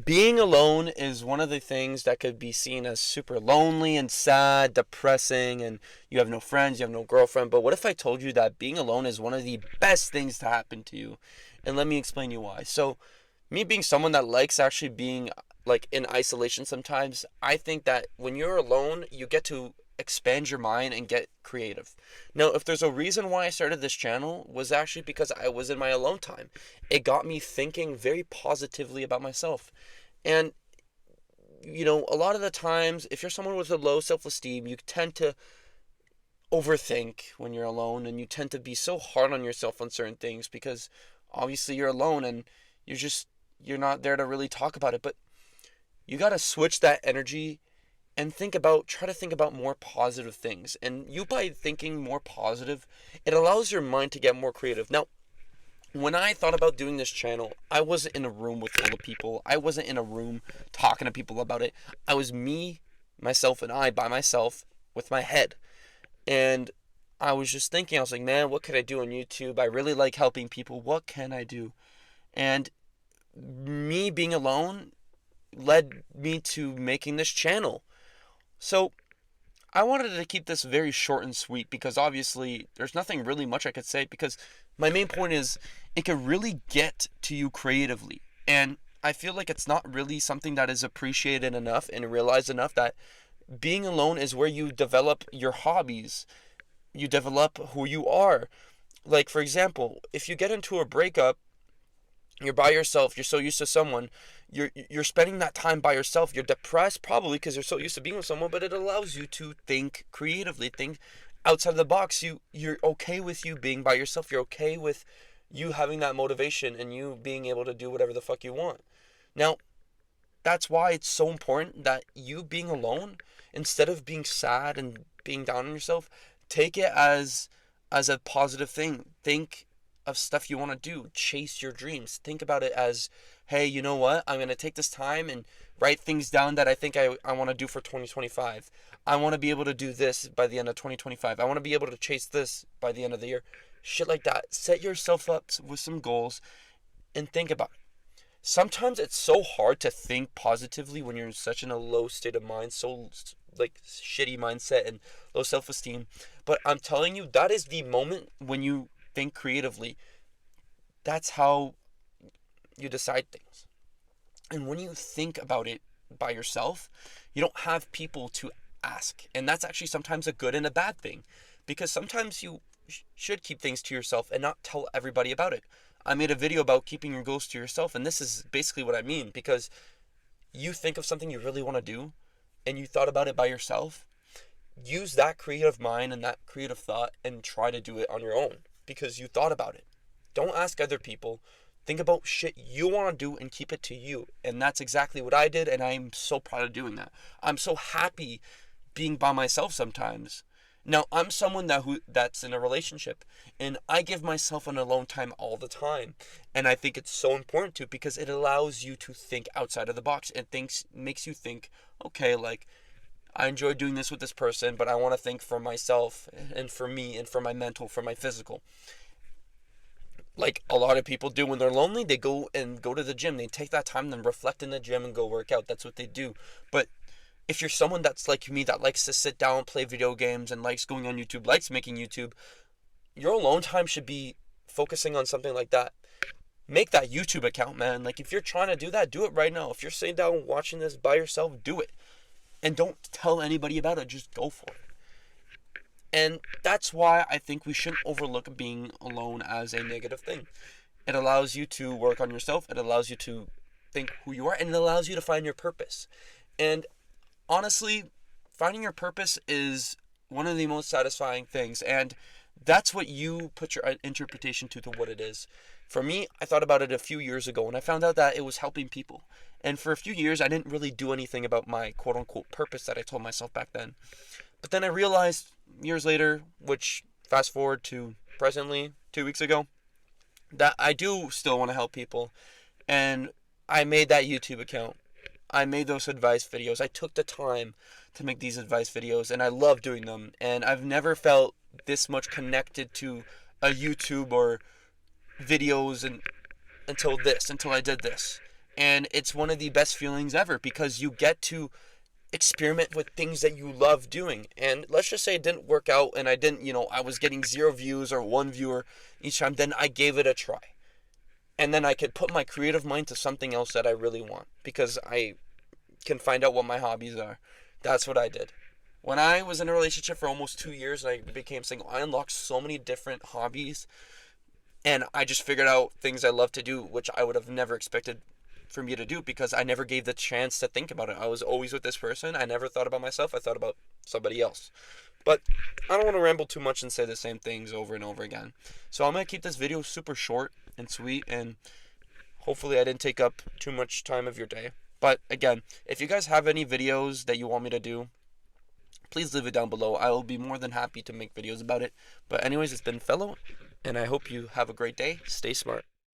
Being alone is one of the things that could be seen as super lonely and sad, depressing, and you have no friends, you have no girlfriend. But what if I told you that being alone is one of the best things to happen to you? And let me explain you why. So, me being someone that likes actually being like in isolation sometimes, I think that when you're alone, you get to expand your mind and get creative. Now, if there's a reason why I started this channel was actually because I was in my alone time. It got me thinking very positively about myself. And a lot of the times if you're someone with a low self-esteem, you tend to overthink when you're alone and you tend to be so hard on yourself on certain things because obviously you're alone and you're not there to really talk about it, but you got to switch that energy and try to think about more positive things. And you, by thinking more positive, it allows your mind to get more creative. Now, when I thought about doing this channel, I wasn't in a room with full of people. I wasn't in a room talking to people about it. I was me, myself, and I by myself with my head. And I was just thinking, I was like, man, what could I do on YouTube? I really like helping people. What can I do? And me being alone led me to making this channel. So I wanted to keep this very short and sweet because obviously there's nothing really much I could say because my main point is it could really get to you creatively. And I feel like it's not really something that is appreciated enough and realized enough that being alone is where you develop your hobbies. You develop who you are. Like, for example, if you get into a breakup, you're by yourself, you're so used to someone, you're spending that time by yourself, you're depressed probably because you're so used to being with someone, but it allows you to think creatively, think outside of the box. You're okay with you being by yourself, you're okay with you having that motivation and you being able to do whatever the fuck you want. Now, that's why it's so important that you being alone, instead of being sad and being down on yourself, take it as a positive thing. Think of stuff you want to do. Chase your dreams. Think about it as, hey, you know what? I'm going to take this time and write things down that I think I want to do for 2025. I want to be able to do this by the end of 2025. I want to be able to chase this by the end of the year. Shit like that. Set yourself up with some goals and think about it. Sometimes it's so hard to think positively when you're in such a low state of mind, so like shitty mindset and low self-esteem. But I'm telling you, that is the moment when you think creatively. That's how you decide things. And when you think about it by yourself, you don't have people to ask. And that's actually sometimes a good and a bad thing. Because sometimes you should keep things to yourself and not tell everybody about it. I made a video about keeping your goals to yourself, and this is basically what I mean. Because you think of something you really want to do, and you thought about it by yourself, use that creative mind and that creative thought and try to do it on your own because you thought about it. Don't ask other people. Think about shit you want to do and keep it to you. And that's exactly what I did, and I'm so proud of doing that. I'm so happy being by myself sometimes. Now, I'm someone that's in a relationship, and I give myself an alone time all the time. And I think it's so important to because it allows you to think outside of the box and makes you think, okay, like I enjoy doing this with this person, but I want to think for myself and for me and for my mental, for my physical. Like a lot of people do when they're lonely, they go to the gym. They take that time and reflect in the gym and go work out. That's what they do. But if you're someone that's like me that likes to sit down, play video games, and likes going on YouTube, likes making YouTube, your alone time should be focusing on something like that. Make that YouTube account, man. Like if you're trying to do that, do it right now. If you're sitting down watching this by yourself, do it. And don't tell anybody about it. Just go for it. And that's why I think we shouldn't overlook being alone as a negative thing. It allows you to work on yourself. It allows you to think who you are. And it allows you to find your purpose. And honestly, finding your purpose is one of the most satisfying things. And that's what you put your interpretation to what it is. For me, I thought about it a few years ago and I found out that it was helping people. And for a few years, I didn't really do anything about my quote unquote purpose that I told myself back then. But then I realized years later, which fast forward to presently, 2 weeks ago, that I do still want to help people. And I made that YouTube account. I made those advice videos. I took the time to make these advice videos and I love doing them. And I've never felt this much connected to a YouTube or videos until I did this. And it's one of the best feelings ever because you get to experiment with things that you love doing. And let's just say it didn't work out and I didn't, I was getting 0 views or 1 viewer each time, then I gave it a try. And then I could put my creative mind to something else that I really want because I can find out what my hobbies are. That's what I did. When I was in a relationship for almost 2 years and I became single, I unlocked so many different hobbies and I just figured out things I love to do, which I would have never expected for me to do because I never gave the chance to think about it. I was always with this person. I never thought about myself. I thought about somebody else. But I don't want to ramble too much and say the same things over and over again. So I'm going to keep this video super short and sweet, and hopefully I didn't take up too much time of your day. But again, if you guys have any videos that you want me to do, please leave it down below. I will be more than happy to make videos about it. But anyways, it's been Fellow, and I hope you have a great day. Stay smart.